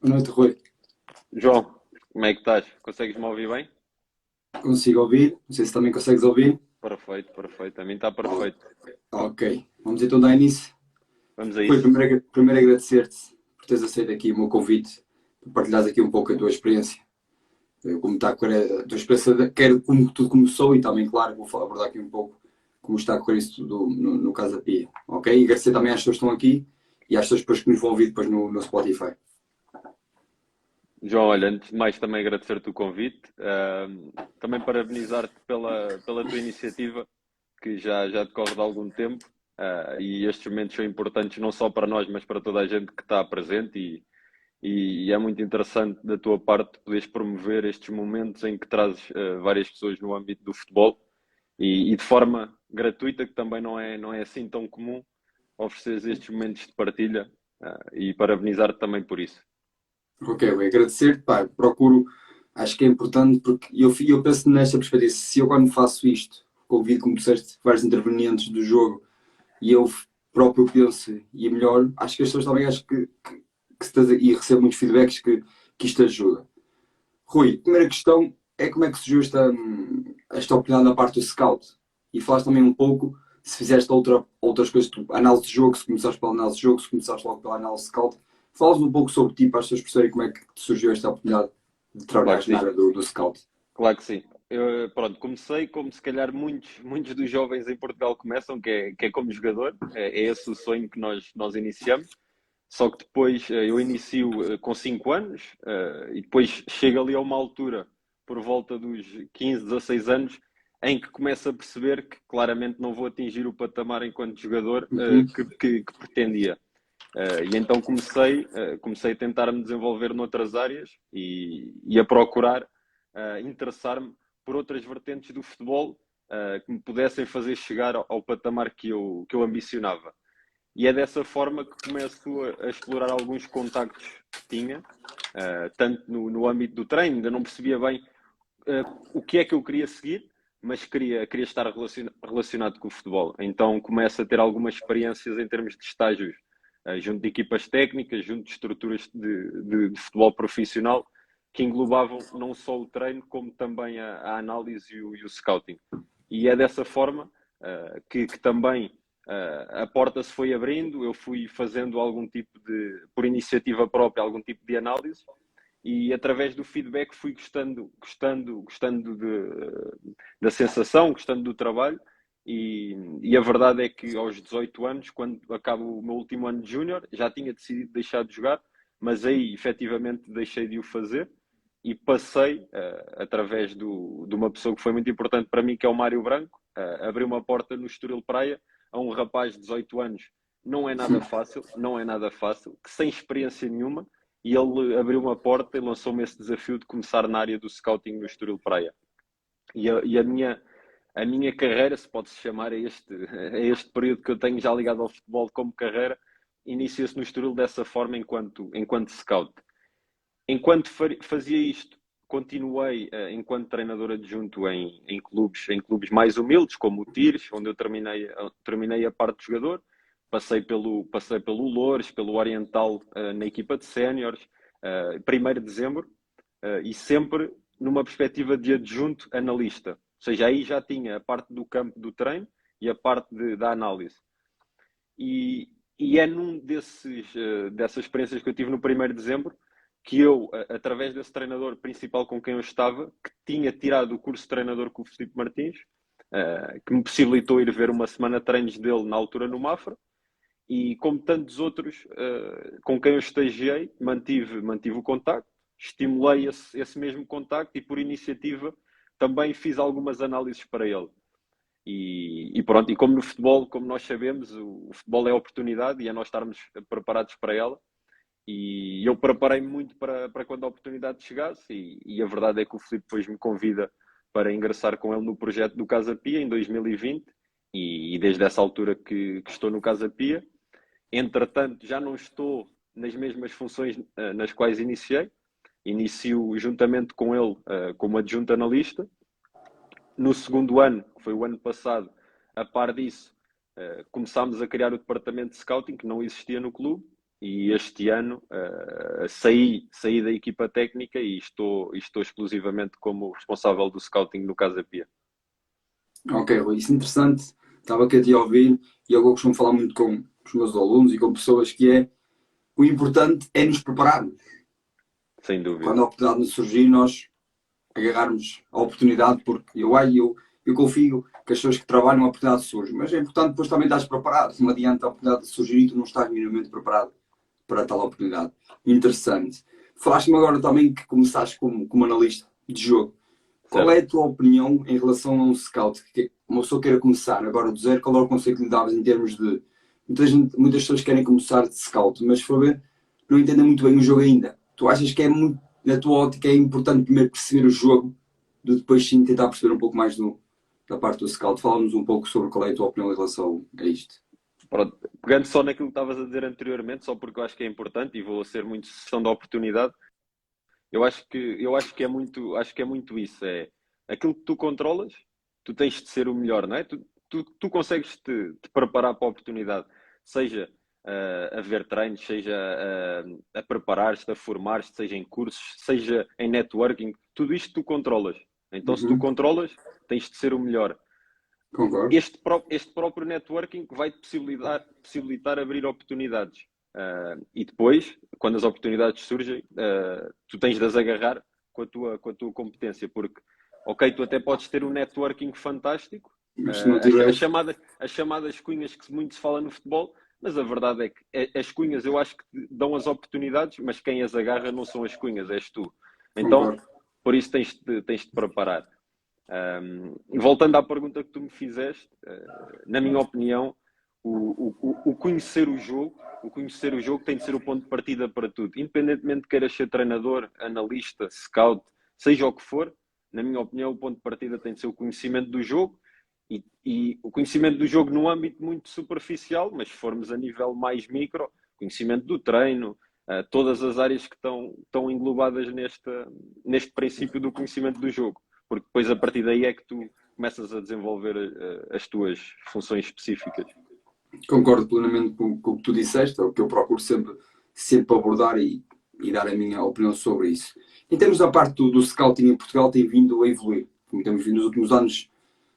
Boa noite, Rui. João, como é que estás? Consegues-me ouvir bem? Consigo ouvir? Não sei se também consegues ouvir. Perfeito, perfeito. A mim está Oh, perfeito. ok. Vamos então dar início. Vamos a Rui, isso. primeiro agradecer-te por teres aceito aqui o meu convite, para partilhares aqui um pouco a tua experiência. Como está a correr a tua experiência, quer como tudo começou e também, claro, abordar aqui um pouco como está a correr isso tudo no Casa Pia. Ok? E agradecer também às pessoas que estão aqui e às pessoas depois que nos vão ouvir depois no Spotify. João, olha, antes de mais também agradecer-te o convite. Também parabenizar-te pela tua iniciativa, que já decorre de algum tempo. E estes momentos são importantes não só para nós, mas para toda a gente que está presente. E é muito interessante da tua parte poderes promover estes momentos em que trazes várias pessoas no âmbito do futebol e de forma gratuita, que também não é assim tão comum ofereceres estes momentos de partilha, e parabenizar-te também por isso. Ok, Rui, agradecer-te. Pá, procuro, acho que é importante porque eu penso nesta perspectiva. Se eu quando faço isto, convido, como disseste, vários intervenientes do jogo e eu próprio penso e é melhor, acho que as pessoas também acho e recebo muitos feedbacks que isto ajuda. Rui, a primeira questão é como é que surgiu esta oportunidade na parte do scout? E falaste também um pouco se fizeste outras coisas, análise de jogo, se começaste pela análise de jogo, se começaste logo pela análise de scout. Falas um pouco sobre ti para as pessoas perceberem como é que te surgiu esta oportunidade de Claro trabalhar que na sim, área do scout. claro que sim. Eu, pronto, comecei como se calhar muitos dos jovens em Portugal começam, que é como jogador, é esse o sonho que nós iniciamos. Só que depois eu inicio com 5 anos, e depois chega ali a uma altura, por volta dos 15, 16 anos, em que começo a perceber que claramente não vou atingir o patamar enquanto jogador Uhum. que pretendia. E então comecei a tentar me desenvolver noutras áreas e a procurar interessar-me por outras vertentes do futebol que me pudessem fazer chegar ao patamar que eu ambicionava. E é dessa forma que começo a explorar alguns contactos que tinha, tanto no âmbito do treino, ainda não percebia bem o que é que eu queria seguir, mas queria estar relacionado com o futebol. Então começo a ter algumas experiências em termos de estágios, junto de equipas técnicas, junto de estruturas de futebol profissional, que englobavam não só o treino, como também a análise e o scouting. E é dessa forma que também a porta se foi abrindo, eu fui fazendo algum tipo por iniciativa própria, algum tipo de análise, e através do feedback fui gostando da sensação, gostando do trabalho. E a verdade é que aos 18 anos, quando acabo o meu último ano de júnior, já tinha decidido deixar de jogar, mas aí efetivamente deixei de o fazer e passei, através de uma pessoa que foi muito importante para mim, que é o Mário Branco, abri uma porta no Estoril Praia a um rapaz de 18 anos. Não é nada fácil, não é nada fácil, que sem experiência nenhuma, e ele abriu uma porta e lançou-me esse desafio de começar na área do scouting no Estoril Praia. E a minha carreira, se pode-se chamar a este período que eu tenho já ligado ao futebol como carreira, inicia-se no Estoril dessa forma enquanto scout. Enquanto fazia isto, continuei enquanto treinador adjunto em clubes mais humildes, como o Tires, onde eu terminei a parte de jogador. Passei pelo Loures, pelo Oriental, na equipa de séniores, 1º de dezembro, e sempre numa perspectiva de adjunto analista. Ou seja, aí já tinha a parte do campo do treino e a parte da análise. E é dessas experiências que eu tive no 1º de dezembro que eu, através desse treinador principal com quem eu estava, que tinha tirado o curso de treinador com o Filipe Martins, que me possibilitou ir ver uma semana de treinos dele na altura no Mafra, e como tantos outros com quem eu estagiei, mantive o contacto, estimulei esse mesmo contacto e por iniciativa também fiz algumas análises para ele. E pronto, e como no futebol, como nós sabemos, o futebol é oportunidade e é nós estarmos preparados para ela. E eu preparei-me muito para quando a oportunidade chegasse, e a verdade é que o Filipe depois me convida para ingressar com ele no projeto do Casa Pia em 2020, e desde essa altura que estou no Casa Pia. Entretanto, já não estou nas mesmas funções nas quais iniciei. Inicio juntamente com ele como adjunto analista. No segundo ano, que foi o ano passado, a par disso, começámos a criar o departamento de scouting, que não existia no clube, e este ano saí da equipa técnica e estou exclusivamente como responsável do scouting no Casa Pia. Ok, Rui, isso é interessante. Estava aqui a te ouvir e eu costumo falar muito com os meus alunos e com pessoas que é o importante é nos prepararmos. Sem dúvida. Quando a oportunidade nos surgir, nós agarrarmos a oportunidade, porque eu confio que as pessoas que trabalham a oportunidade surge, mas é importante depois também estar preparado. Não adianta a oportunidade surgir e tu não estás minimamente preparado para tal oportunidade. Interessante. Falaste-me agora também que começaste como analista de jogo. Qual é Certo. a tua opinião em relação a um scout? Que uma pessoa queira começar agora do zero, qual é o conceito que lhe davas em termos de. Muitas pessoas querem começar de scout, mas se for ver, não entendem muito bem o jogo ainda. Tu achas que é muito, na tua ótica, é importante primeiro perceber o jogo, de depois sim tentar perceber um pouco mais da parte do scout? Fala-nos um pouco sobre qual é a tua opinião em relação a isto. Pronto, pegando só naquilo que estavas a dizer anteriormente, só porque eu acho que é importante e vou ser muito sessão da oportunidade, acho que é muito isso. É aquilo que tu controlas, tu tens de ser o melhor, não é? Tu consegues te preparar para a oportunidade, seja a ver treinos, seja a preparar-te, a formar-te, seja em cursos, seja em networking, tudo isto tu controlas. Então, se tu Uhum. controlas, tens de ser o melhor. Concordo. Este próprio networking vai-te possibilitar abrir oportunidades. E depois, quando as oportunidades surgem, tu tens de as agarrar com a tua competência, porque, ok, tu até podes ter um networking fantástico, Mas se não tiveres. as chamadas cunhas que muito se fala no futebol, mas a verdade é que as cunhas eu acho que dão as oportunidades, mas quem as agarra não são as cunhas, és tu. Então, Concordo. por isso tens de preparar. Voltando à pergunta que tu me fizeste, na minha opinião, o conhecer o jogo tem de ser o ponto de partida para tudo. Independentemente de queiras ser treinador, analista, scout, seja o que for, na minha opinião, o ponto de partida tem de ser o conhecimento do jogo e o conhecimento do jogo num âmbito muito superficial, mas se formos a nível mais micro, conhecimento do treino, todas as áreas que estão englobadas neste princípio do conhecimento do jogo, porque depois a partir daí é que tu começas a desenvolver as tuas funções específicas. Concordo plenamente com o que tu disseste, é o que eu procuro sempre abordar e dar a minha opinião sobre isso. Em termos da parte do scouting em Portugal, tem vindo a evoluir. Como temos vindo nos últimos anos,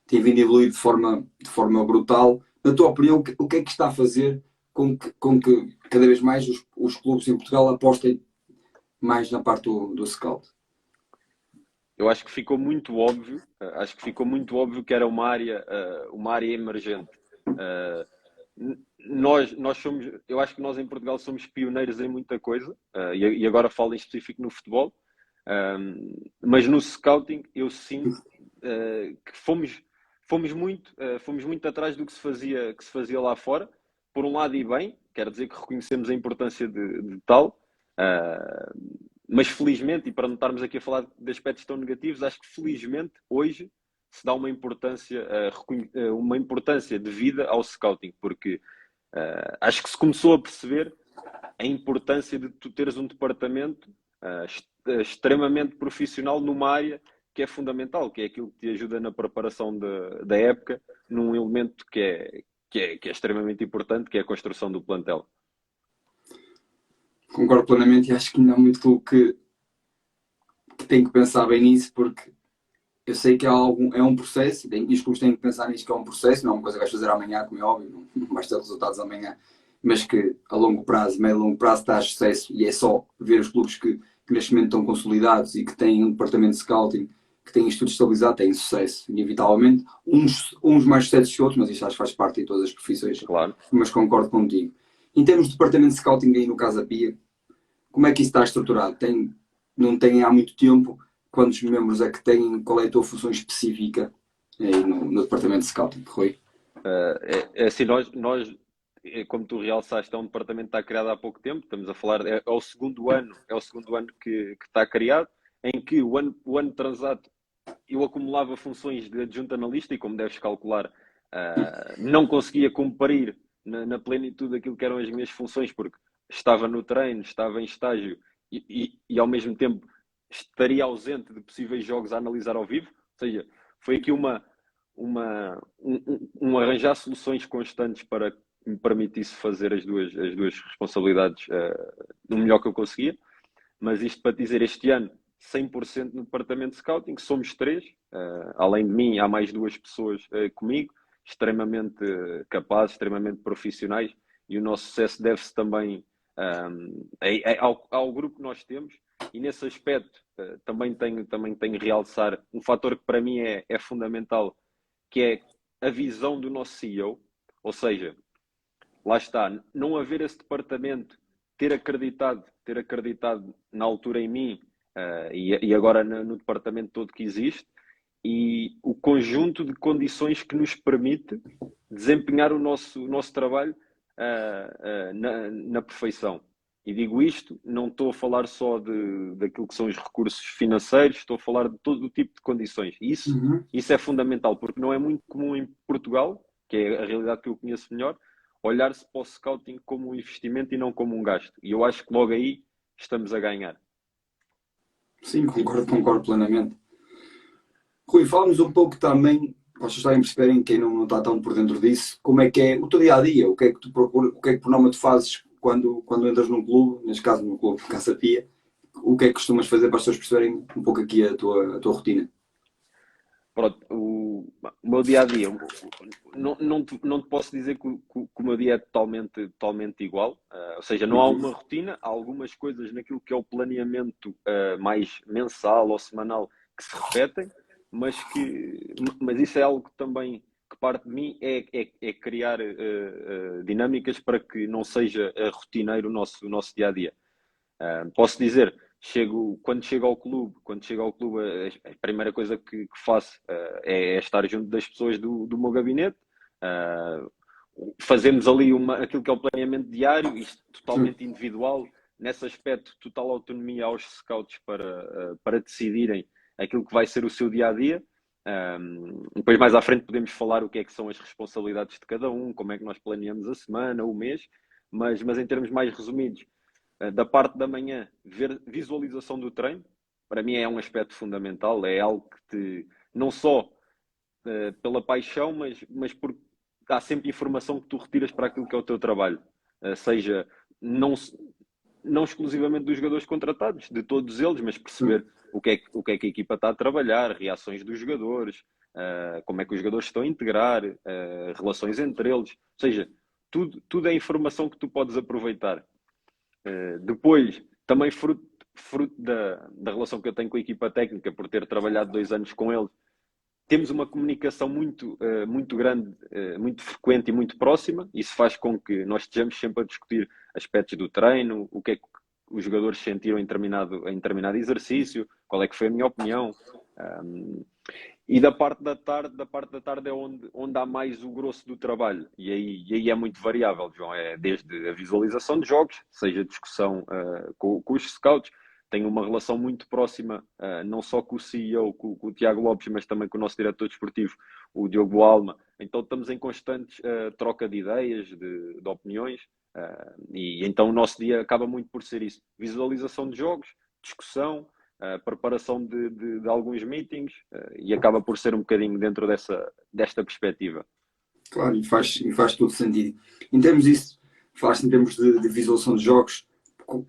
tem vindo a evoluir de forma brutal. Na tua opinião, o que é que está a fazer com que cada vez mais os clubes em Portugal apostem mais na parte do scout? Eu acho que ficou muito óbvio que era uma área emergente. Uh, nós somos, eu acho que nós em Portugal somos pioneiros em muita coisa, e agora falo em específico no futebol, mas no scouting eu sinto que fomos muito atrás do que se fazia lá fora, por um lado e bem, quer dizer que reconhecemos a importância de tal, mas felizmente, e para não estarmos aqui a falar de aspectos tão negativos, acho que felizmente hoje se dá uma importância de vida ao scouting, porque acho que se começou a perceber a importância de tu teres um departamento extremamente profissional numa área que é fundamental, que é aquilo que te ajuda na preparação da época, num elemento que é extremamente importante, que é a construção do plantel. Concordo plenamente e acho que ainda há muito clube que tem que pensar bem nisso, porque eu sei que é um processo e os clubes têm que pensar nisso, que é um processo, não é uma coisa que vais fazer amanhã, como é óbvio, não vais ter resultados amanhã, mas que a longo prazo, médio e longo prazo, dá sucesso e é só ver os clubes que neste momento estão consolidados e que têm um departamento de scouting, que têm isto tudo estabilizado, têm sucesso, inevitavelmente. Uns mais sucessos que outros, mas isto acho que faz parte de todas as profissões, Claro. mas concordo contigo. Em termos de departamento de scouting aí no Casa Pia, como é que isso está estruturado? Não tem há muito tempo? Quantos membros é que têm? Qual é a tua função específica aí no departamento de scouting, Rui? É assim, como tu realçaste, é um departamento que está criado há pouco tempo, estamos a falar, é o segundo ano que está criado, em que o ano transato eu acumulava funções de adjunto analista e, como deves calcular, não conseguia cumprir na plenitude daquilo que eram as minhas funções, porque estava no treino, estava em estágio e ao mesmo tempo estaria ausente de possíveis jogos a analisar ao vivo. Ou seja, foi aqui um arranjar soluções constantes me permitisse fazer as duas responsabilidades do melhor que eu conseguia. Mas isto para dizer, este ano, 100% no departamento de scouting, somos três. Além de mim, há mais duas pessoas comigo, extremamente capazes, extremamente profissionais, e o nosso sucesso deve-se também ao grupo que nós temos. E nesse aspecto também tenho de realçar um fator que para mim é fundamental, que é a visão do nosso CEO. Ou seja, lá está, não haver esse departamento, ter acreditado na altura em mim e agora no departamento todo que existe, e o conjunto de condições que nos permite desempenhar o nosso trabalho na perfeição. E digo isto, não estou a falar só daquilo que são os recursos financeiros, estou a falar de todo o tipo de condições. E Uhum. isso é fundamental, porque não é muito comum em Portugal, que é a realidade que eu conheço melhor, olhar-se para o scouting como um investimento e não como um gasto. E eu acho que logo aí estamos a ganhar. Sim, concordo plenamente. Rui, fala-nos um pouco também, vocês estarem a perceberem, quem não está tão por dentro disso, como é o teu dia a dia, o que é que tu procuras, o que é que por norma tu fazes quando entras num clube, neste caso no clube Casa Pia, o que é que costumas fazer para as pessoas perceberem um pouco aqui a tua rotina? Pronto, o meu dia a dia, não te posso dizer que o meu dia é totalmente igual, ou seja, não há Uhum. uma rotina, há algumas coisas naquilo que é o planeamento mais mensal ou semanal que se repetem, mas isso é algo que também que parte de mim é criar dinâmicas para que não seja rotineiro o nosso dia a dia. Posso dizer, quando chego ao clube, a primeira coisa que faço é estar junto das pessoas do meu gabinete. Uh, Fazemos ali aquilo que é o planeamento diário, isto Sim. totalmente individual, nesse aspecto, total autonomia aos scouts para decidirem aquilo que vai ser o seu dia a dia. Depois, mais à frente, podemos falar o que é que são as responsabilidades de cada um, como é que nós planeamos a semana, o mês, mas em termos mais resumidos, da parte da manhã, ver visualização do treino, para mim é um aspecto fundamental, é algo que não só pela paixão, mas porque há sempre informação que tu retiras para aquilo que é o teu trabalho, seja não, não exclusivamente dos jogadores contratados, de todos eles, mas perceber o que é que a equipa está a trabalhar, reações dos jogadores, como é que os jogadores estão a integrar, relações entre eles, ou seja, tudo é informação que tu podes aproveitar. Depois, também fruto da relação que eu tenho com a equipa técnica, por ter trabalhado 2 anos com eles, temos uma comunicação muito grande, muito frequente e muito próxima. Isso faz com que nós estejamos sempre a discutir aspectos do treino, o que é que os jogadores sentiram em determinado exercício, qual é que foi a minha opinião. E da parte da tarde é onde há mais o grosso do trabalho. E aí é muito variável, João. É desde a visualização de jogos, seja discussão com os scouts. Tenho uma relação muito próxima, não só com o CEO, com o Tiago Lopes, mas também com o nosso diretor desportivo, o Diogo Alma. Então estamos em constantes troca de ideias, de opiniões. E então o nosso dia acaba muito por ser isso. Visualização de jogos, discussão, preparação de alguns meetings e acaba por ser um bocadinho dentro desta perspectiva. Claro, e faz todo sentido. Em termos disso, falaste em termos de visualização de jogos,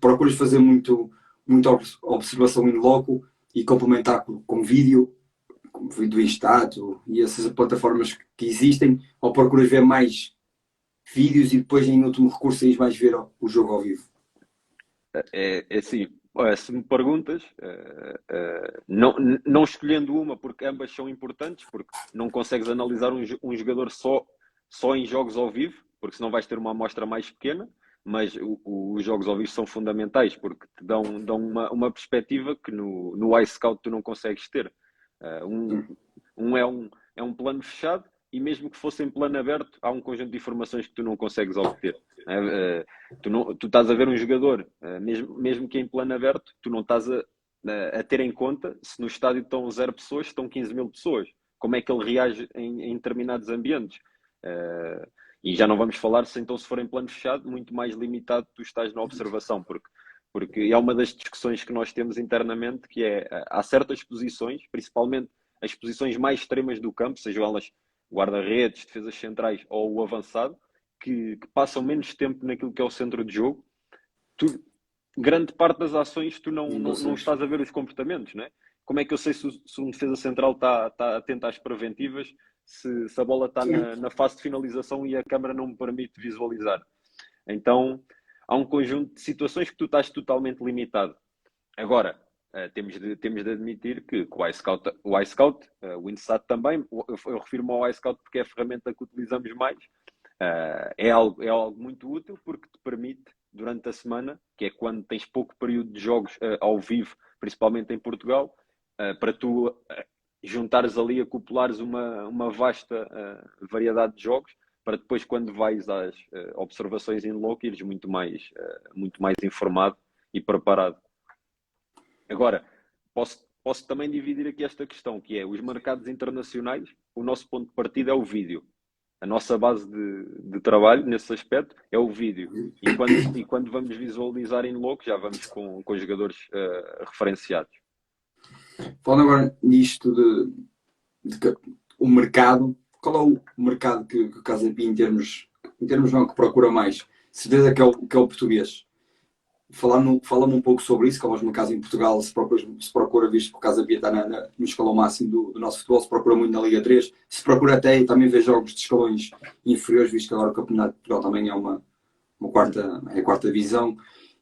procuras fazer muita observação in loco e complementar com vídeo, como vídeo em status e essas plataformas que existem, ou procuras ver mais vídeos e depois em último recurso aí mais ver o jogo ao vivo? É assim, se me perguntas, não escolhendo uma, porque ambas são importantes, porque não consegues analisar um jogador só em jogos ao vivo, porque senão vais ter uma amostra mais pequena, mas os jogos ao vivo são fundamentais, porque te dão uma perspectiva que no iScout tu não consegues ter. É um plano fechado, e mesmo que fosse em plano aberto, há um conjunto de informações que tu não consegues obter. Tu estás a ver um jogador, mesmo que em plano aberto, tu não estás a ter em conta se no estádio estão 0 pessoas, se estão 15 mil pessoas. Como é que ele reage em determinados ambientes? E já não vamos falar se for em plano fechado, muito mais limitado tu estás na observação, porque é uma das discussões que nós temos internamente, que é, há certas posições, principalmente as posições mais extremas do campo, sejam elas guarda-redes, defesas centrais ou o avançado, que passam menos tempo naquilo que é o centro de jogo, grande parte das ações tu não estás a ver os comportamentos, não é? Como é que eu sei se um defesa central está atento às preventivas, se a bola está na fase de finalização e a câmara não me permite visualizar? Então, há um conjunto de situações que tu estás totalmente limitado. Agora, temos de admitir que o iScout, o InStat também, eu refiro-me ao iScout porque é a ferramenta que utilizamos mais, é algo muito útil porque te permite, durante a semana, que é quando tens pouco período de jogos ao vivo, principalmente em Portugal, para tu juntares ali, acoplares uma vasta variedade de jogos, para depois, quando vais às observações in loco, ires muito mais informado e preparado. Agora, posso também dividir aqui esta questão, que é os mercados internacionais, o nosso ponto de partida é o vídeo. A nossa base de trabalho, nesse aspecto, é o vídeo. E quando vamos visualizar em loco, já vamos com jogadores referenciados. Falando agora nisto de o mercado, qual é o mercado que o Casa Pia, em termos não, que procura mais? Certeza que é o português. Fala-me um pouco sobre isso, como os mercados em Portugal se procura, visto que o Casa Pia está no escalão máximo do nosso futebol, se procura muito na Liga 3, se procura até e também ver jogos de escalões inferiores, visto que agora o Campeonato de Portugal também é uma quarta divisão.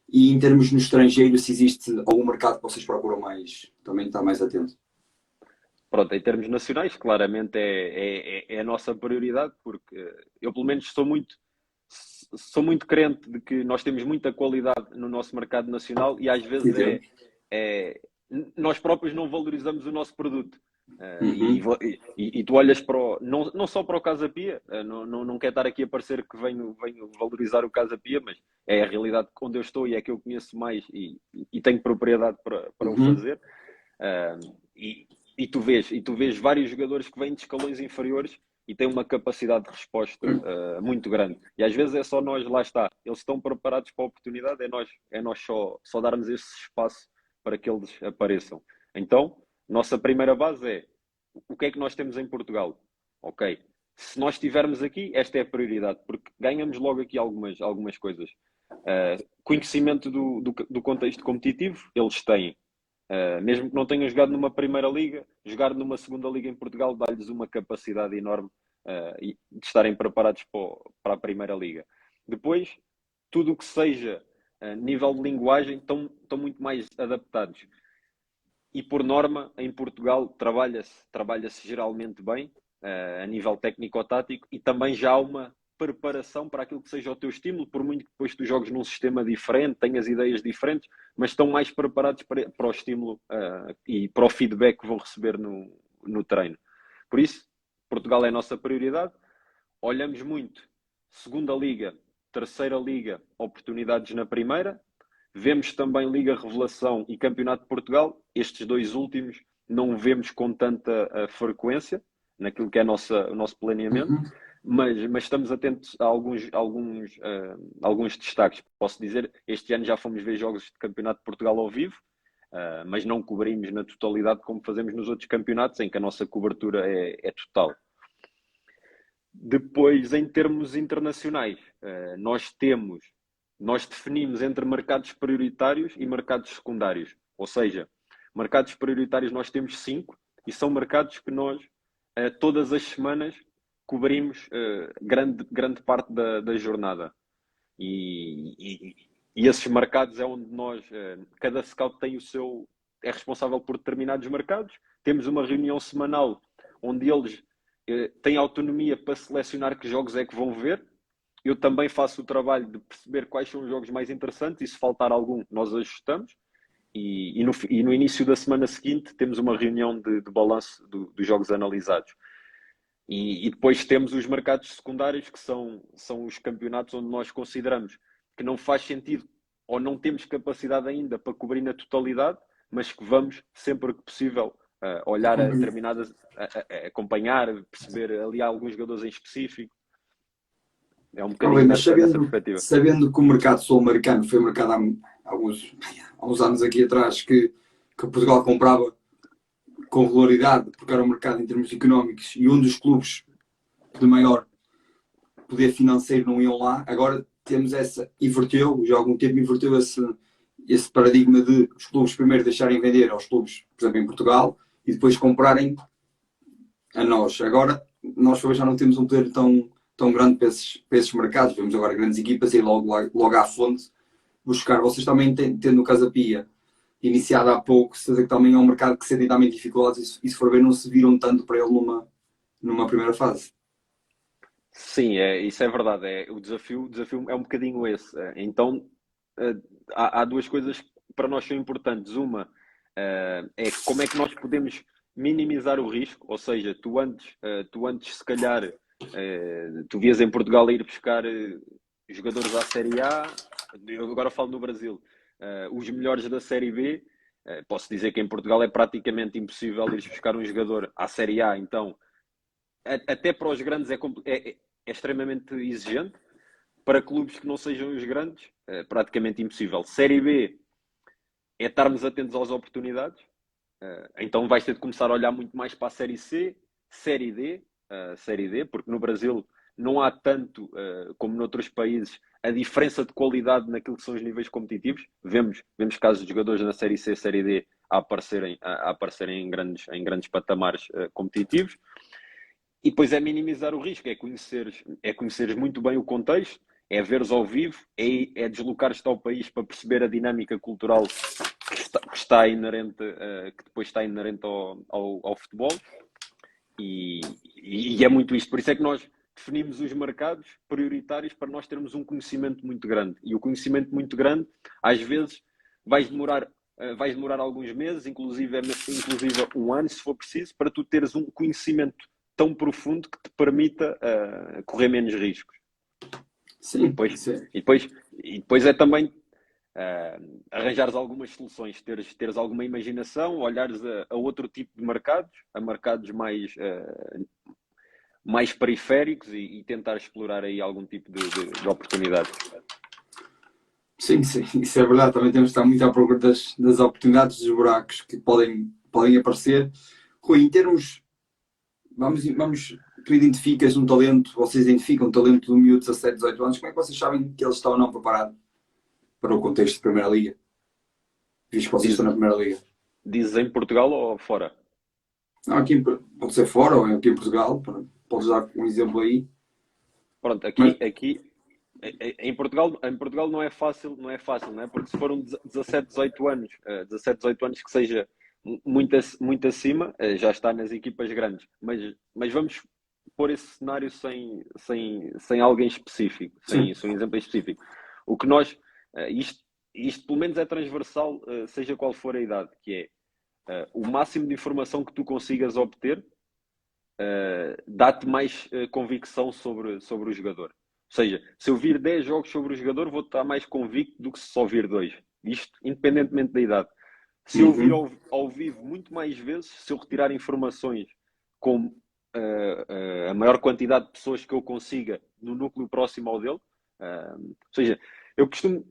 E em termos no estrangeiro, se existe algum mercado que vocês procuram mais, também está mais atento? Pronto, em termos nacionais, claramente é a nossa prioridade, porque eu pelo menos sou muito crente de que nós temos muita qualidade no nosso mercado nacional e às vezes nós próprios não valorizamos o nosso produto. E tu olhas não só para o Casa Pia, não quero estar aqui a parecer que venho valorizar o Casa Pia, mas é a realidade onde eu estou e é que eu conheço mais e tenho propriedade para o fazer. E tu vês vários jogadores que vêm de escalões inferiores e têm uma capacidade de resposta muito grande. E às vezes é só nós, lá está, eles estão preparados para a oportunidade, é nós só darmos esse espaço para que eles apareçam. Então, nossa primeira base é o que é que nós temos em Portugal? Ok, se nós estivermos aqui, esta é a prioridade, porque ganhamos logo aqui algumas coisas. Conhecimento do contexto competitivo, eles têm. Mesmo que não tenham jogado numa primeira liga, jogar numa segunda liga em Portugal dá-lhes uma capacidade enorme de estarem preparados para a primeira liga. Depois, tudo o que seja nível de linguagem estão muito mais adaptados. E por norma, em Portugal, trabalha-se geralmente bem, a nível técnico-tático, e também já há uma preparação para aquilo que seja o teu estímulo, por muito que depois tu jogues num sistema diferente, tenhas ideias diferentes, mas estão mais preparados para o estímulo e para o feedback que vão receber no treino. Por isso, Portugal é a nossa prioridade. Olhamos muito segunda liga, terceira liga, oportunidades na primeira. Vemos também Liga Revelação e Campeonato de Portugal. Estes dois últimos não vemos com tanta frequência naquilo que é o nosso planeamento, mas estamos atentos a alguns destaques. Posso dizer, este ano já fomos ver jogos de Campeonato de Portugal ao vivo, mas não cobrimos na totalidade como fazemos nos outros campeonatos, em que a nossa cobertura é total. Depois, em termos internacionais, nós definimos entre mercados prioritários e mercados secundários. Ou seja, mercados prioritários nós temos 5 e são mercados que nós, todas as semanas, cobrimos grande parte da jornada. E esses mercados é onde nós, cada scout é responsável por determinados mercados. Temos uma reunião semanal onde eles têm autonomia para selecionar que jogos é que vão ver. Eu também faço o trabalho de perceber quais são os jogos mais interessantes e se faltar algum, nós ajustamos. E no início da semana seguinte temos uma reunião de balanço dos jogos analisados. E depois temos os mercados secundários, que são os campeonatos onde nós consideramos que não faz sentido ou não temos capacidade ainda para cobrir na totalidade, mas que vamos, sempre que possível, olhar a determinadas, acompanhar, perceber ali alguns jogadores em específico. É um bocadinho nessa perspectiva. Sabendo que o mercado sul-americano foi um mercado há uns anos aqui atrás que Portugal comprava com regularidade, porque era um mercado em termos económicos e um dos clubes de maior poder financeiro não iam lá. Agora temos já há algum tempo inverteu esse paradigma de os clubes primeiro deixarem vender aos clubes, por exemplo, em Portugal, e depois comprarem a nós. Agora, nós já não temos um poder tão grande para esses mercados. Vemos agora grandes equipas ir logo à fonte buscar. Vocês também tendo o Casa Pia iniciado há pouco, certeza que também é um mercado que sentem também dificuldades e se for ver não se viram tanto para ele numa primeira fase. Sim, isso é verdade. O desafio é um bocadinho esse. Então, há duas coisas que para nós são importantes. Uma é como é que nós podemos minimizar o risco, ou seja, tu antes se calhar, tu vias em Portugal a ir buscar jogadores à Série A, eu agora falo no Brasil, os melhores da Série B. Posso dizer que em Portugal é praticamente impossível ir buscar um jogador à Série A, então até para os grandes é extremamente exigente. Para clubes que não sejam os grandes, é praticamente impossível. Série B é estarmos atentos às oportunidades. Então vais ter de começar a olhar muito mais para a Série C, Série D, porque no Brasil não há tanto, como noutros países, a diferença de qualidade naquilo que são os níveis competitivos. Vemos casos de jogadores na Série C, Série D a aparecerem em grandes patamares competitivos. E depois é minimizar o risco, é conheceres muito bem o contexto, é veres ao vivo, é deslocar-te ao país para perceber a dinâmica cultural que está inerente, que depois está inerente ao futebol. E é muito isto. Por isso é que nós definimos os mercados prioritários para nós termos um conhecimento muito grande. E o conhecimento muito grande, às vezes, vais demorar alguns meses, inclusive um ano, se for preciso, para tu teres um conhecimento tão profundo que te permita correr menos riscos. Sim, e depois é também arranjares algumas soluções, teres alguma imaginação, olhares a outro tipo de mercados, a mercados mais periféricos e tentar explorar aí algum tipo de oportunidades. Sim, isso é verdade. Também temos de estar muito à procura das oportunidades, dos buracos que podem aparecer. Rui, em termos, tu identificas um talento, vocês identificam um talento do miúdo de 17, 18 anos, como é que vocês sabem que eles estão ou não preparados para o contexto da Primeira Liga? Visto que vocês estão na Primeira Liga. Dizes em Portugal ou fora? Não, aqui pode ser fora ou aqui em Portugal, podes dar um exemplo aí. Pronto, aqui em Portugal não é fácil, não é? Porque se foram 17, 18 anos que seja muito acima, já está nas equipas grandes. Mas vamos pôr esse cenário sem alguém específico, sem um exemplo específico. O que nós, isto pelo menos é transversal, seja qual for a idade, que é o máximo de informação que tu consigas obter dá-te mais convicção sobre o jogador. Ou seja, se eu vir 10 jogos sobre o jogador, vou estar mais convicto do que se só vir 2. Isto independentemente da idade. Se eu vir ao vivo muito mais vezes, se eu retirar informações com a maior quantidade de pessoas que eu consiga no núcleo próximo ao dele, ou seja, eu costumo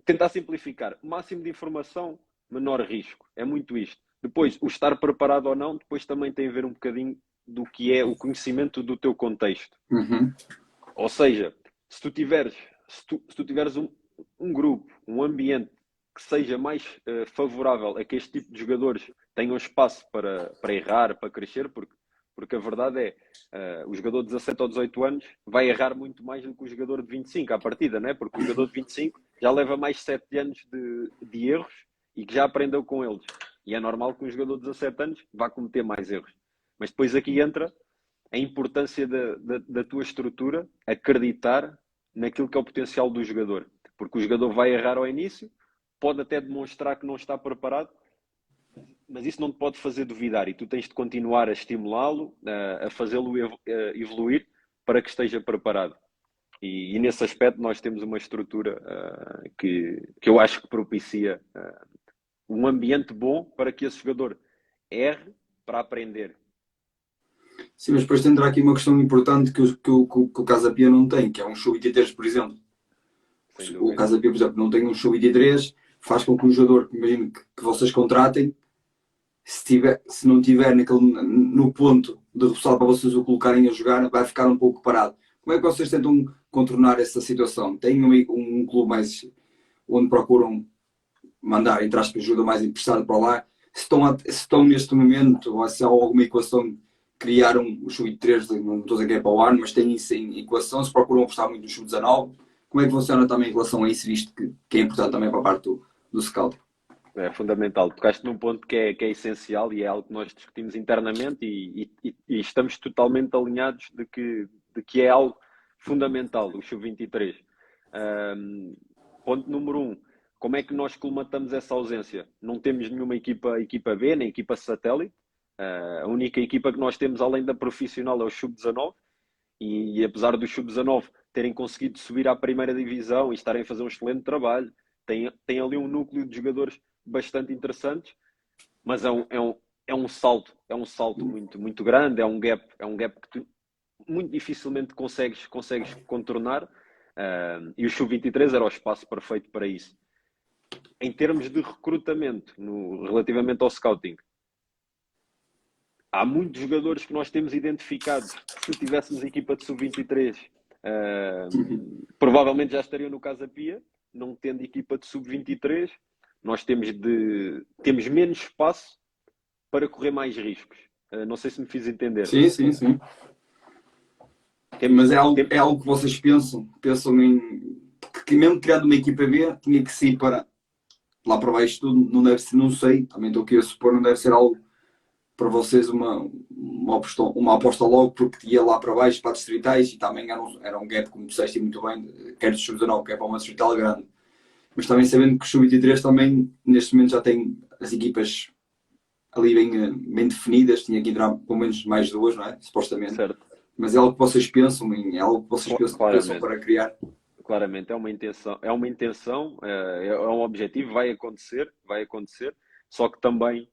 tentar simplificar. Máximo de informação, menor risco. É muito isto. Depois, o estar preparado ou não, depois também tem a ver um bocadinho do que é o conhecimento do teu contexto. Ou seja, se tu tiveres um grupo, um ambiente que seja mais favorável a que este tipo de jogadores tenham espaço para errar, para crescer, porque a verdade é, o jogador de 17 ou 18 anos vai errar muito mais do que o jogador de 25 à partida, não é? Porque o jogador de 25 já leva mais 7 anos de erros e que já aprendeu com eles. E é normal que um jogador de 17 anos vá cometer mais erros. Mas depois aqui entra a importância da tua estrutura, acreditar naquilo que é o potencial do jogador. Porque o jogador vai errar ao início, pode até demonstrar que não está preparado, mas isso não te pode fazer duvidar e tu tens de continuar a estimulá-lo, a fazê-lo evoluir para que esteja preparado. E nesse aspecto nós temos uma estrutura que eu acho que propicia um ambiente bom para que esse jogador erre para aprender. Sim, mas depois entra aqui uma questão importante que o Casa Pia não tem, que é um sub-23, por exemplo. O Casa Pia, por exemplo, não tem um sub-23, faz com que um jogador, imagino que vocês contratem, se não tiver no ponto de roçar para vocês o colocarem a jogar, vai ficar um pouco parado. Como é que vocês tentam contornar essa situação? Têm um clube mais onde procuram mandar, entre aspas, ajuda mais emprestada para lá? Se estão neste momento, ou se há alguma equação de criar o sub-23, não estou a dizer que é para o ano, mas tem isso em equação, se procuram apostar muito no sub-19, como é que funciona também em relação a isso, visto que é importante também para a parte do scout? É fundamental. Tocaste num ponto que é essencial e é algo que nós discutimos internamente e estamos totalmente alinhados de que é algo fundamental, o sub-23. Um, ponto número um, como é que nós colmatamos essa ausência? Não temos nenhuma equipa B, nem equipa satélite. A única equipa que nós temos além da profissional é o sub-19 e apesar dos sub-19 terem conseguido subir à primeira divisão e estarem a fazer um excelente trabalho, tem ali um núcleo de jogadores bastante interessantes, mas é um salto muito, muito grande, é um gap que tu muito dificilmente consegues contornar, e o Sub-23 era o espaço perfeito para isso. Em termos de recrutamento, relativamente ao scouting, há muitos jogadores que nós temos identificados que se tivéssemos equipa de Sub-23, provavelmente já estariam no Casa Pia. Não tendo equipa de Sub-23, nós temos menos espaço para correr mais riscos. Não sei se me fiz entender. Sim, sim, sim. Temos, Mas temos, é algo que vocês pensam em que mesmo criando uma equipa B, tinha que ser para lá para baixo tudo, não deve ser, não sei, também estou aqui a supor, não deve ser algo para vocês uma aposta logo, porque ia lá para baixo, para distritais, e também era um gap, como disseste muito bem, quer de sub-19, que é para uma distrital grande. Mas também sabendo que o sub-23 também, neste momento, já tem as equipas ali bem definidas, tinha que entrar pelo menos mais duas, não é? Supostamente. certo, Mas é algo que vocês pensam, é algo que vocês pensam claramente. para criar. Claramente é um objetivo, vai acontecer, só que também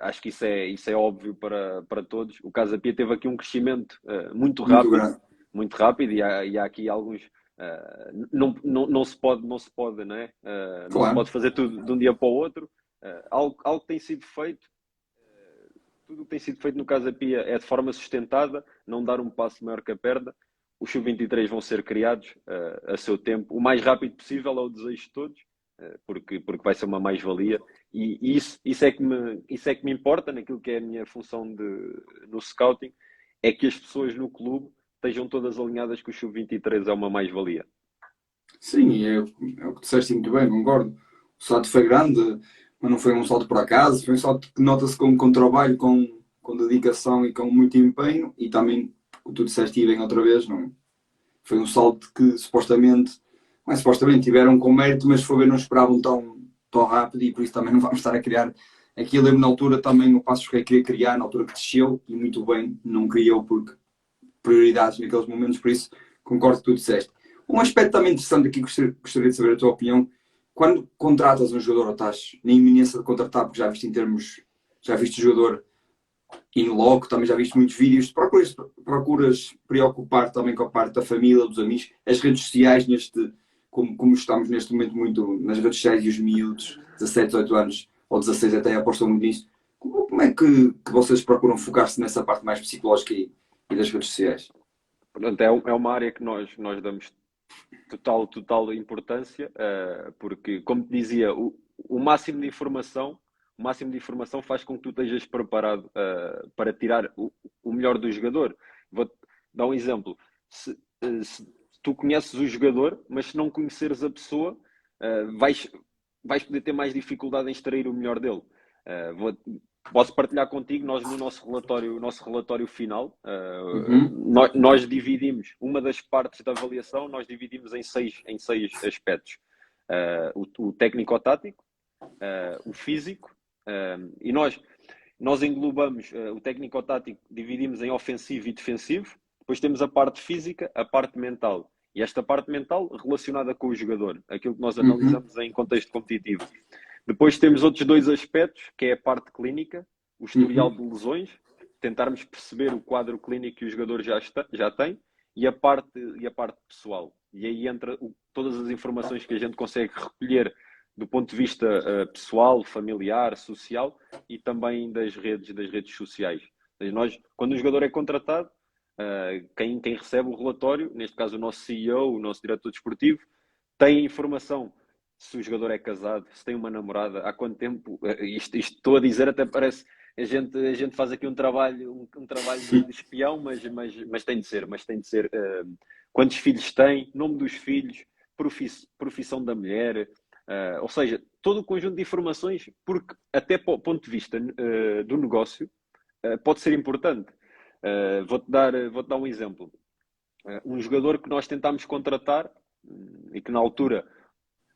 acho que isso é óbvio para todos. O Casa Pia teve aqui um crescimento Muito grande. muito rápido, e há aqui alguns. Não se pode, não é? Não se Claro. pode fazer tudo de um dia para o outro. Algo que tem sido feito, tudo o que tem sido feito no Casa Pia é de forma sustentada, não dar um passo maior que a perna. Os sub-23 vão ser criados a seu tempo, o mais rápido possível, é o desejo de todos, porque vai ser uma mais-valia. E isso é que me importa naquilo que é a minha função no scouting, é que as pessoas no clube estejam todas alinhadas que o sub-23 é uma mais-valia. Sim, é o que disseste muito bem, concordo. O salto foi grande, mas não foi um salto por acaso, foi um salto que nota-se com trabalho, com dedicação e com muito empenho, e também, como tu disseste e bem outra vez, não, foi um salto que supostamente, não é supostamente, tiveram com mérito, mas foi não esperavam tão rápido, e por isso também não vamos estar a criar aquilo. Eu, na altura, também o Passos Ferreira queria criar, na altura que desceu, e muito bem, não criou porque prioridades naqueles momentos, por isso concordo com o que tu disseste. Um aspecto também interessante aqui, gostaria de saber a tua opinião, quando contratas um jogador ou estás na iminência de contratar, porque já viste o jogador in loco, também já viste muitos vídeos, procuras preocupar também com a parte da família, dos amigos, as redes sociais, como estamos neste momento muito nas redes sociais, e os miúdos, 17, 18 anos, ou 16 até apostam muito nisso. Como é que vocês procuram focar-se nessa parte mais psicológica e das redes sociais? Portanto, é uma área que nós damos total importância, porque, como te dizia, o máximo de informação faz com que tu estejas preparado para tirar o melhor do jogador. Vou-te dar um exemplo. Se tu conheces o jogador, mas se não conheceres a pessoa, vais poder ter mais dificuldade em extrair o melhor dele. Posso partilhar contigo, nós no nosso relatório final, Uhum. nós dividimos uma das partes da avaliação, nós dividimos em seis aspectos. O técnico-tático, o físico, e nós englobamos o técnico-tático, dividimos em ofensivo e defensivo, depois temos a parte física, a parte mental. E esta parte mental relacionada com o jogador, aquilo que nós Uhum. analisamos em contexto competitivo. Depois temos outros dois aspectos, que é a parte clínica, o historial Uhum. de lesões, tentarmos perceber o quadro clínico que o jogador já tem, e a parte pessoal. E aí entra todas as informações que a gente consegue recolher do ponto de vista pessoal, familiar, social, e também das redes sociais. Ou seja, quando um jogador é contratado, quem recebe o relatório, neste caso o nosso CEO, o nosso diretor desportivo, tem a informação se o jogador é casado, se tem uma namorada, há quanto tempo. Isto estou a dizer, até parece. A gente faz aqui um trabalho, um trabalho de espião, mas tem de ser. Mas tem de ser. Quantos filhos tem, nome dos filhos, profissão da mulher, ou seja, todo o conjunto de informações, porque até para o ponto de vista do negócio, pode ser importante. Vou-te dar um exemplo. Um jogador que nós tentámos contratar e que na altura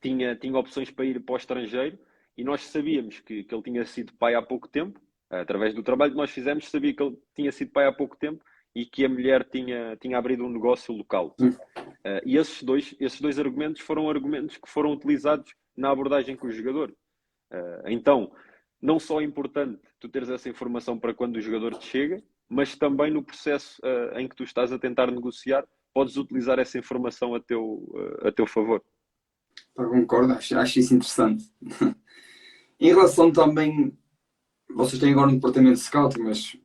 tinha opções para ir para o estrangeiro e nós sabíamos que ele tinha sido pai há pouco tempo, através do trabalho que nós fizemos, sabia que ele tinha sido pai há pouco tempo e que a mulher tinha abrido um negócio local. E esses dois argumentos foram argumentos que foram utilizados na abordagem com o jogador. Então, não só é importante tu teres essa informação para quando o jogador te chega, mas também no processo em que tu estás a tentar negociar, podes utilizar essa informação a teu favor. Concordo, acho isso interessante. Em relação também, vocês têm agora um departamento de scouting, mas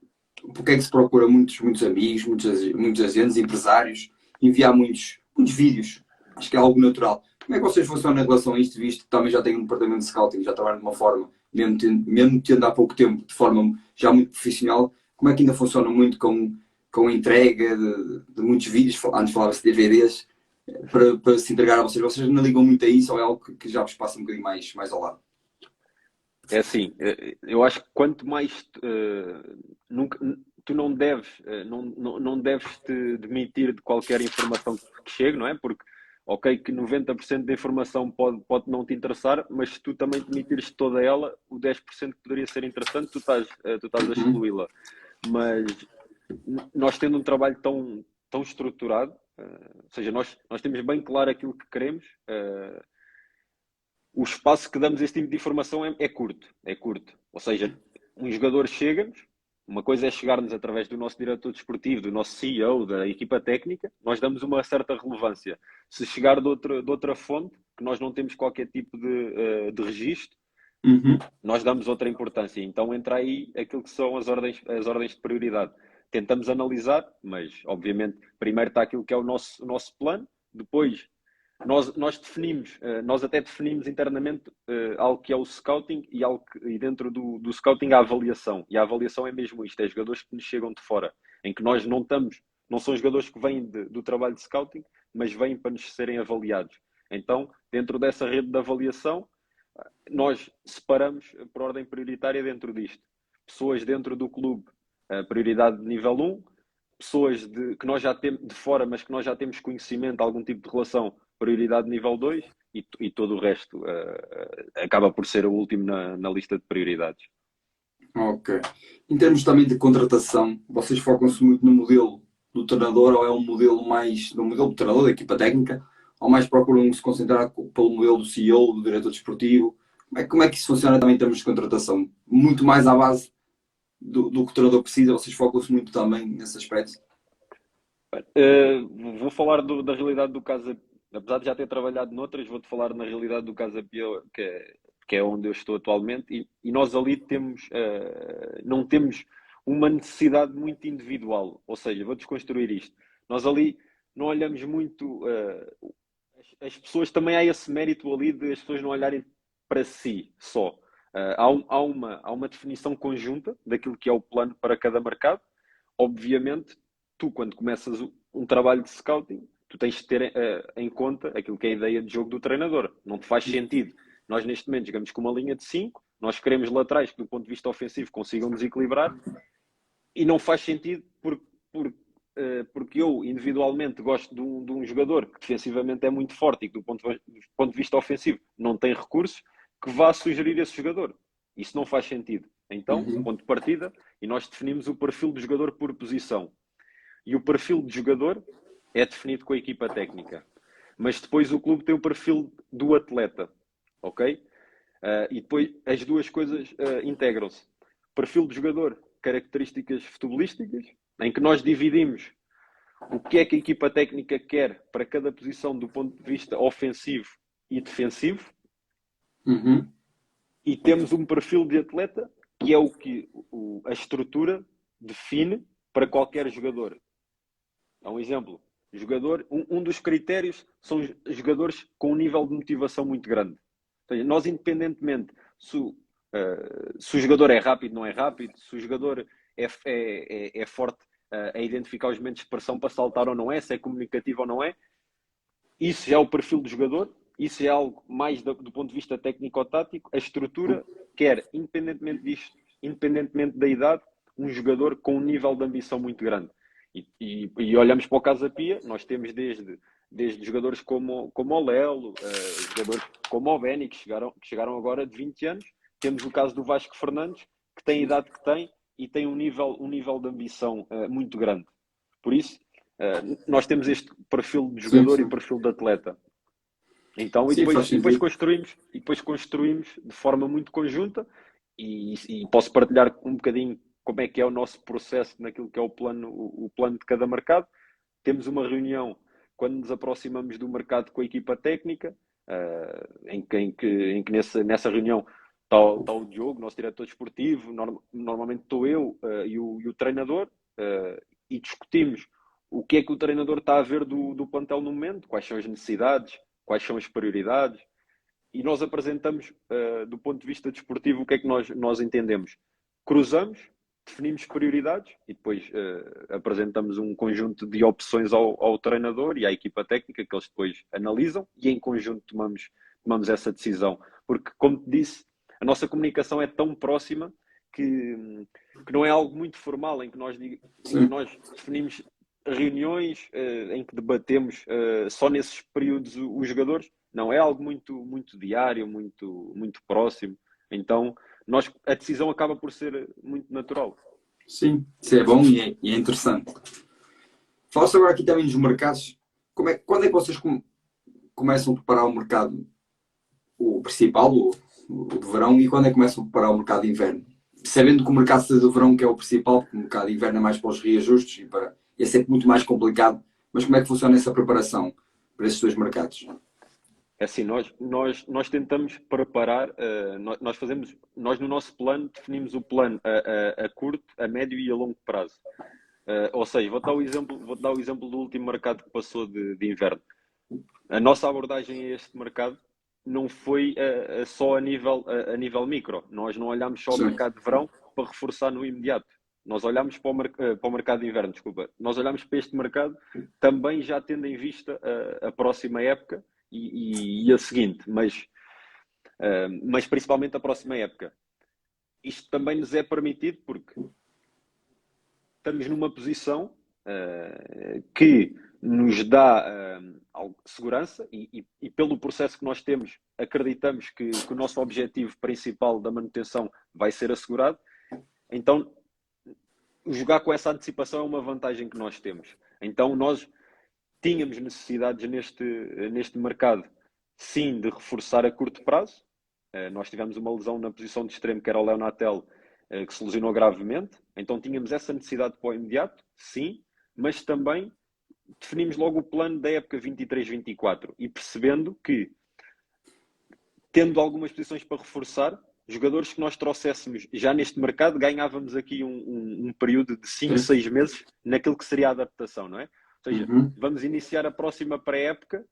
porque é que se procura muitos amigos, muitos agentes, empresários, enviar muitos vídeos? Acho que é algo natural. Como é que vocês funcionam em relação a isto, visto que também já têm um departamento de scouting, já trabalham de uma forma, mesmo tendo há pouco tempo, de forma já muito profissional, como é que ainda funciona muito com a entrega de muitos vídeos, antes falava-se de DVDs, para se entregar a vocês? Vocês não ligam muito a isso ou é algo que já vos passa um bocadinho mais ao lado? É assim, eu acho que quanto mais nunca, tu não deves, não deves te demitir de qualquer informação que chegue, não é? Porque, ok, que 90% da informação pode não te interessar, mas se tu também te demitires de toda ela, o 10% que poderia ser interessante, tu estás a Uhum. excluí-la. Mas nós tendo um trabalho tão estruturado, ou seja, nós temos bem claro aquilo que queremos, o espaço que damos a este tipo de informação é curto, é curto. Ou seja, um jogador chega-nos, uma coisa é chegar-nos através do nosso diretor desportivo, do nosso CEO, da equipa técnica, nós damos uma certa relevância. Se chegar de outra fonte, que nós não temos qualquer tipo de registro, Uhum. nós damos outra importância. Então entra aí aquilo que são as ordens de prioridade. Tentamos analisar, mas obviamente primeiro está aquilo que é o nosso plano, depois nós definimos, nós até definimos internamente algo que é o scouting e dentro do scouting a avaliação. E a avaliação é mesmo isto, é jogadores que nos chegam de fora, em que nós não são jogadores que vêm do trabalho de scouting, mas vêm para nos serem avaliados. Então, dentro dessa rede de avaliação, nós separamos por ordem prioritária dentro disto. Pessoas dentro do clube, prioridade de nível 1, pessoas que nós já temos de fora, mas que nós já temos conhecimento, algum tipo de relação, prioridade de nível 2, e todo o resto acaba por ser o último na lista de prioridades. Ok. Em termos também de contratação, vocês focam-se muito no modelo do treinador ou é um modelo mais no modelo do treinador, da equipa técnica, ou mais procuram se concentrar pelo modelo do CEO, do diretor desportivo? Como é que isso funciona também em termos de contratação? Muito mais à base do que o treinador precisa, vocês focam-se muito também nesse aspecto? Vou falar da realidade do Casa, apesar de já ter trabalhado noutras, vou-te falar na realidade do Casa Pia, que é onde eu estou atualmente, e nós ali não temos uma necessidade muito individual, ou seja, vou desconstruir isto. Nós ali não olhamos muito, as pessoas, também há esse mérito ali de as pessoas não olharem para si só. Há uma definição conjunta daquilo que é o plano para cada mercado. Obviamente, tu, quando começas um trabalho de scouting, tu tens de ter em conta aquilo que é a ideia de jogo do treinador. Não te faz sentido. Nós, neste momento, jogamos com uma linha de 5, nós queremos laterais que, do ponto de vista ofensivo, consigam desequilibrar, e não faz sentido porque eu, individualmente, gosto de um jogador que defensivamente é muito forte e que, do ponto de vista ofensivo, não tem recursos, que vá sugerir esse jogador. Isso não faz sentido. Então, Uhum. ponto de partida, e nós definimos o perfil do jogador por posição. E o perfil de jogador é definido com a equipa técnica. Mas depois o clube tem o perfil do atleta, ok? E depois as duas coisas integram-se. Perfil de jogador, características futebolísticas, em que nós dividimos o que é que a equipa técnica quer para cada posição do ponto de vista ofensivo e defensivo, Uhum. e temos um perfil de atleta que é o que a estrutura define para qualquer jogador. É um exemplo. Jogador, um dos critérios são jogadores com um nível de motivação muito grande. Ou seja, nós, independentemente se o jogador é rápido, não é rápido, se o jogador é forte a identificar os momentos de pressão para saltar ou não é, se é comunicativo ou não é, isso já é o perfil do jogador, isso é algo mais do ponto de vista técnico-tático, a estrutura quer, independentemente disto, independentemente da idade, um jogador com um nível de ambição muito grande. E olhamos para o Casa Pia, nós temos desde jogadores como o Lelo, jogadores como o Beni, que chegaram agora de 20 anos, temos o caso do Vasco Fernandes, que tem a idade que tem e tem um nível de ambição muito grande. Por isso, nós temos este perfil de Sim, jogador e sim. perfil de atleta. Então, Sim, faz sentido. depois construímos de forma muito conjunta e posso partilhar um bocadinho como é que é o nosso processo naquilo que é o plano de cada mercado. Temos uma reunião quando nos aproximamos do mercado com a equipa técnica, em que nessa reunião está o Diogo, nosso diretor desportivo, normalmente estou eu e o treinador, e discutimos o que é que o treinador está a ver do plantel no momento, quais são as necessidades, quais são as prioridades, e nós apresentamos, do ponto de vista desportivo, o que é que nós entendemos. Cruzamos, definimos prioridades e depois apresentamos um conjunto de opções ao treinador e à equipa técnica que eles depois analisam e em conjunto tomamos essa decisão. Porque, como te disse, a nossa comunicação é tão próxima que não é algo muito formal em que Sim. nós definimos reuniões em que debatemos só nesses períodos os jogadores. Não, é algo muito diário, muito próximo. Então, a decisão acaba por ser muito natural. Sim, isso é bom e é interessante. Fala-se agora aqui também dos mercados. Quando é que vocês começam a preparar o mercado, o principal, o de verão, e quando é que começam a preparar o mercado de inverno? Sabendo que o mercado de verão que é o principal, porque o mercado de inverno é mais para os reajustes e é sempre muito mais complicado. Mas como é que funciona essa preparação para esses dois mercados? É assim, nós tentamos preparar, nós no nosso plano definimos o plano a curto, a médio e a longo prazo. Ou seja, vou dar o exemplo do último mercado que passou de inverno. A nossa abordagem a este mercado não foi só a nível micro. Nós não olhamos só o Sim, mercado de verão para reforçar no imediato. Nós olhamos para o mercado de inverno, desculpa. Nós olhamos para este mercado também já tendo em vista a próxima época e a seguinte, mas principalmente a próxima época. Isto também nos é permitido porque estamos numa posição que nos dá segurança e pelo processo que nós temos, acreditamos que o nosso objetivo principal da manutenção vai ser assegurado. Então, jogar com essa antecipação é uma vantagem que nós temos. Então, nós tínhamos necessidades neste mercado, sim, de reforçar a curto prazo. Nós tivemos uma lesão na posição de extremo, que era o Léo Natel, que se lesionou gravemente. Então tínhamos essa necessidade para o imediato, sim, mas também definimos logo o plano da época 23-24 e percebendo que, tendo algumas posições para reforçar, jogadores que nós trouxéssemos já neste mercado, ganhávamos aqui um período de 5, sim. 6 meses naquilo que seria a adaptação, não é? Ou seja, Uhum. vamos iniciar a próxima pré-época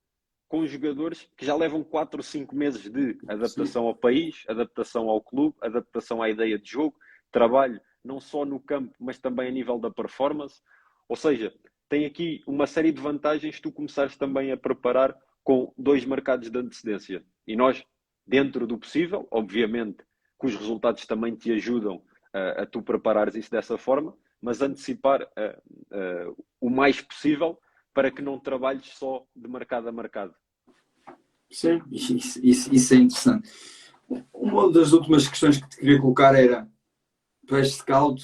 com jogadores que já levam 4 ou 5 meses de adaptação ao país, adaptação ao clube, adaptação à ideia de jogo, trabalho não só no campo, mas também a nível da performance. Ou seja, tem aqui uma série de vantagens tu começares também a preparar com 2 mercados de antecedência. E nós, dentro do possível, obviamente que os resultados também te ajudam a tu preparares isso dessa forma, mas antecipar o mais possível para que não trabalhes só de mercado a mercado. Sim, isso é interessante. Uma das últimas questões que te queria colocar era: tu és scout,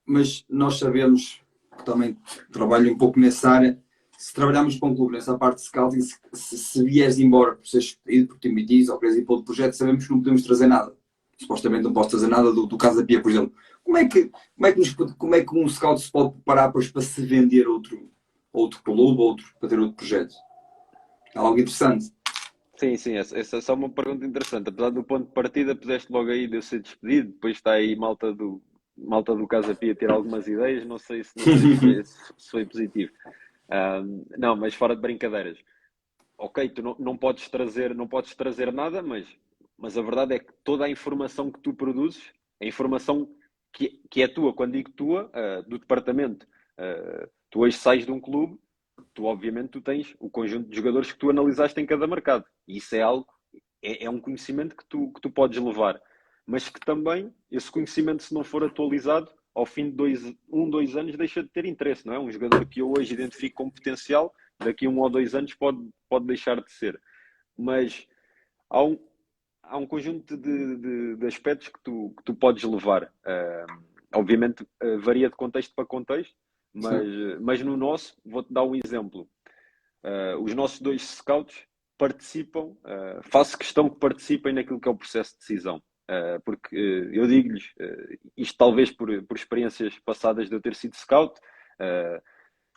mas nós sabemos que também trabalho um pouco nessa área. Se trabalharmos para um clube nessa parte de scouting, se vieres embora por seres pedido por time ou queres ir para outro projeto, sabemos que não podemos trazer nada. Supostamente não posso trazer nada do Casa Pia, por exemplo. Como é que um scout se pode preparar depois para se vender a outro clube, para ter outro projeto? É algo interessante. Sim, essa é só uma pergunta interessante. Apesar do ponto de partida, puseste logo aí de eu ser despedido, depois está aí malta malta do Casa Pia ter algumas ideias, não sei se foi positivo. Não, mas fora de brincadeiras. Ok, tu não podes trazer nada, mas a verdade é que toda a informação que tu produzes, a informação que é tua, quando digo tua, do departamento, tu hoje sais de um clube, tu obviamente tu tens o conjunto de jogadores que tu analisaste em cada mercado. E isso é algo, é um conhecimento que tu podes levar. Mas que também, esse conhecimento, se não for atualizado, ao fim de 2 anos deixa de ter interesse, não é? Um jogador que eu hoje identifico como potencial, daqui a 1 ou 2 anos pode deixar de ser. Mas há um, há um conjunto de aspectos que tu podes levar. Obviamente, varia de contexto para contexto, Sim. mas no nosso, vou-te dar um exemplo. Os nossos 2 scouts participam, faço questão que participem naquilo que é o processo de decisão. Porque eu digo-lhes, isto talvez por experiências passadas de eu ter sido scout,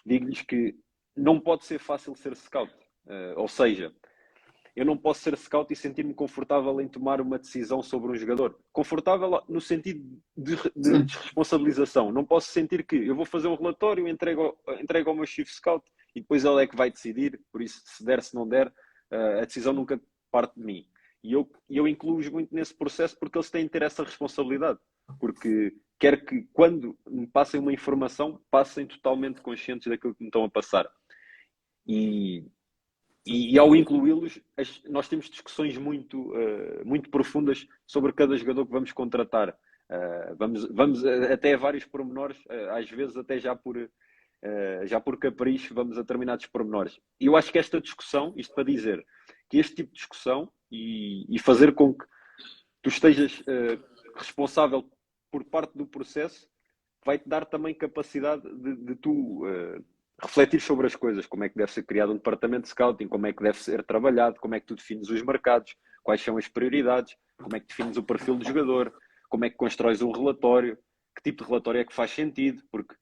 digo-lhes que não pode ser fácil ser scout. Ou seja, eu não posso ser scout e sentir-me confortável em tomar uma decisão sobre um jogador. Confortável no sentido de Sim. desresponsabilização. Não posso sentir que eu vou fazer um relatório, entrego ao meu chief scout e depois ele é que vai decidir. Por isso, se der, se não der, a decisão nunca parte de mim. E eu incluo-os muito nesse processo porque eles têm de ter essa responsabilidade. Porque quero que, quando me passem uma informação, passem totalmente conscientes daquilo que me estão a passar. E e ao incluí-los, nós temos discussões muito profundas sobre cada jogador que vamos contratar. Vamos até a vários pormenores, às vezes até já por capricho, vamos a determinados pormenores. E eu acho que esta discussão, isto para dizer, que este tipo de discussão e fazer com que tu estejas responsável por parte do processo, vai-te dar também capacidade de tu refletir sobre as coisas, como é que deve ser criado um departamento de scouting, como é que deve ser trabalhado, como é que tu defines os mercados, quais são as prioridades, como é que defines o perfil do jogador, como é que constróis um relatório, que tipo de relatório é que faz sentido, porque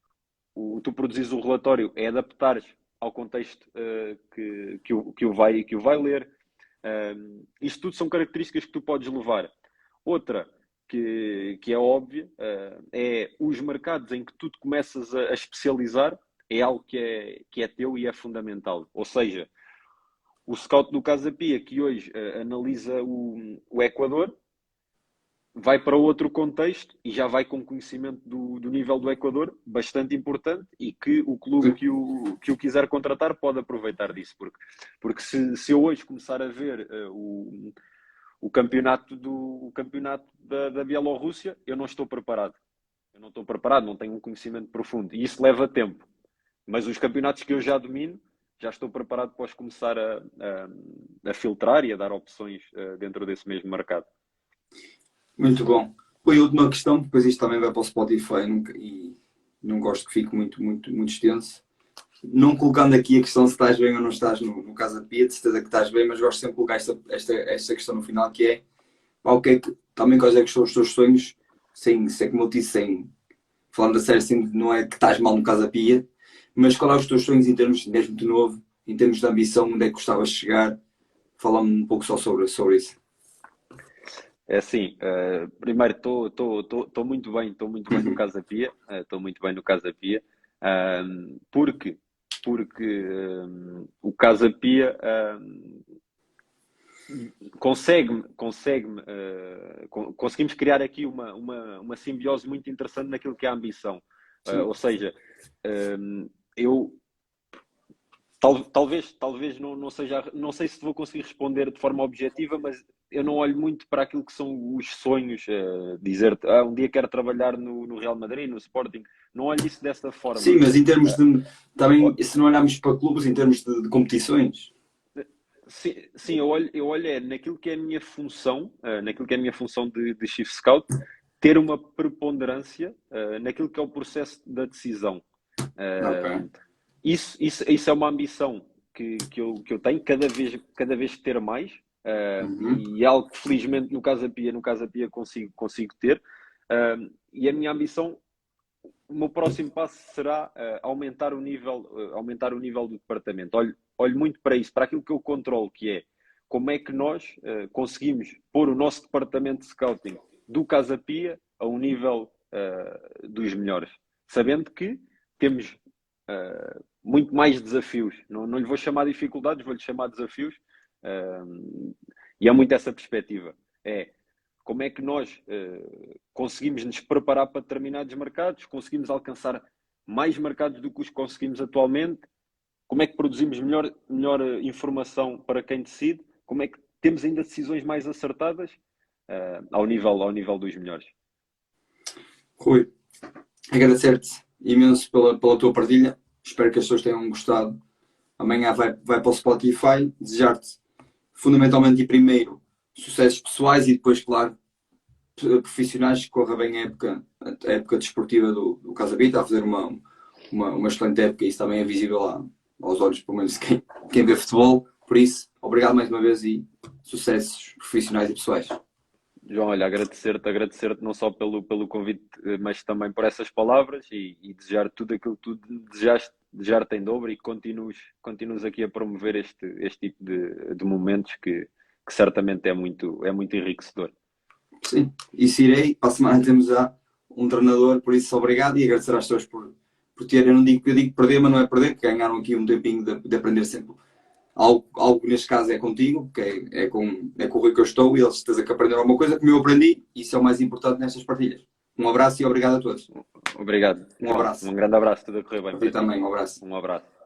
tu produzires o relatório é adaptares ao contexto que o vai ler. Isto tudo são características que tu podes levar. Outra, que é óbvia, é os mercados em que tu te começas a especializar, é algo que é teu e é fundamental. Ou seja, o scout do Casa Pia, que hoje analisa o Equador, vai para outro contexto e já vai com conhecimento do nível do Equador bastante importante e que o clube que o quiser contratar pode aproveitar disso. Porque se eu hoje começar a ver o campeonato da Bielorrússia, eu não estou preparado. Eu não estou preparado, não tenho um conhecimento profundo. E isso leva tempo. Mas os campeonatos que eu já domino, já estou preparado para os começar a filtrar e a dar opções dentro desse mesmo mercado. Muito bom. Foi a última questão, depois isto também vai para o Spotify e não gosto que fique muito extenso. Não colocando aqui a questão se estás bem ou não estás no Casa Pia, de certeza que estás bem, mas gosto sempre de colocar esta questão no final, que é o que é que, também quais é que são os teus sonhos, sem ser como eu disse, falando a sério, assim, não é que estás mal no Casa Pia, mas qual é os teus sonhos em termos, és muito novo, em termos de ambição, onde é que gostavas de chegar? Fala-me um pouco só sobre isso. É assim, primeiro estou muito bem no Casa Pia, estou muito bem no Casa Pia, porque o Casa Pia conseguimos criar aqui uma simbiose muito interessante naquilo que é a ambição. Ou seja, eu talvez não seja, não sei se vou conseguir responder de forma objetiva, mas eu não olho muito para aquilo que são os sonhos, dizer-te, um dia quero trabalhar no Real Madrid, no Sporting, não olho isso dessa forma. Sim, mas em termos de. Também, se não olharmos para clubes, em termos de competições. Sim, eu olho naquilo que é a minha função, de Chief Scout, ter uma preponderância naquilo que é o processo da decisão. Ok. Isso é uma ambição que eu tenho cada vez ter mais, Uhum. e é algo que felizmente no Casa Pia consigo ter. E a minha ambição, o meu próximo passo será aumentar o nível do departamento. Olho muito para isso, para aquilo que eu controlo, que é como é que nós conseguimos pôr o nosso departamento de scouting do Casa Pia a um nível dos melhores, sabendo que temos muito mais desafios. Não lhe vou chamar dificuldades, vou-lhe chamar desafios, e é muito essa perspectiva. É como é que nós conseguimos nos preparar para determinados mercados, conseguimos alcançar mais mercados do que os conseguimos atualmente, como é que produzimos melhor informação para quem decide, como é que temos ainda decisões mais acertadas ao nível dos melhores. Rui, agradecer-te imenso pela tua partilha. Espero que as pessoas tenham gostado. Amanhã vai para o Spotify. Desejar-te, fundamentalmente e primeiro, sucessos pessoais e depois, claro, profissionais, que corra bem a época desportiva do Casa Pia, a fazer uma excelente época, e isso também é visível aos olhos, pelo menos, de quem vê futebol. Por isso, obrigado mais uma vez e sucessos profissionais e pessoais. João, olha, agradecer-te não só pelo convite, mas também por essas palavras e desejar tudo aquilo que tu desejar-te em dobro e que continues aqui a promover este tipo de momentos que certamente é muito enriquecedor. Sim, isso irei. Para a semana temos já um treinador, por isso obrigado e agradecer às pessoas por terem. Eu digo perder, mas não é perder, porque ganharam aqui um tempinho de aprender sempre. Algo neste caso é contigo, que é com o Rui que eu estou, e eles certeza que aprenderam alguma coisa, como eu aprendi, e isso é o mais importante nestas partilhas. Um abraço e obrigado a todos. Obrigado. Um abraço. Um grande abraço, tudo a correr bem. Para ti também, um abraço. Um abraço.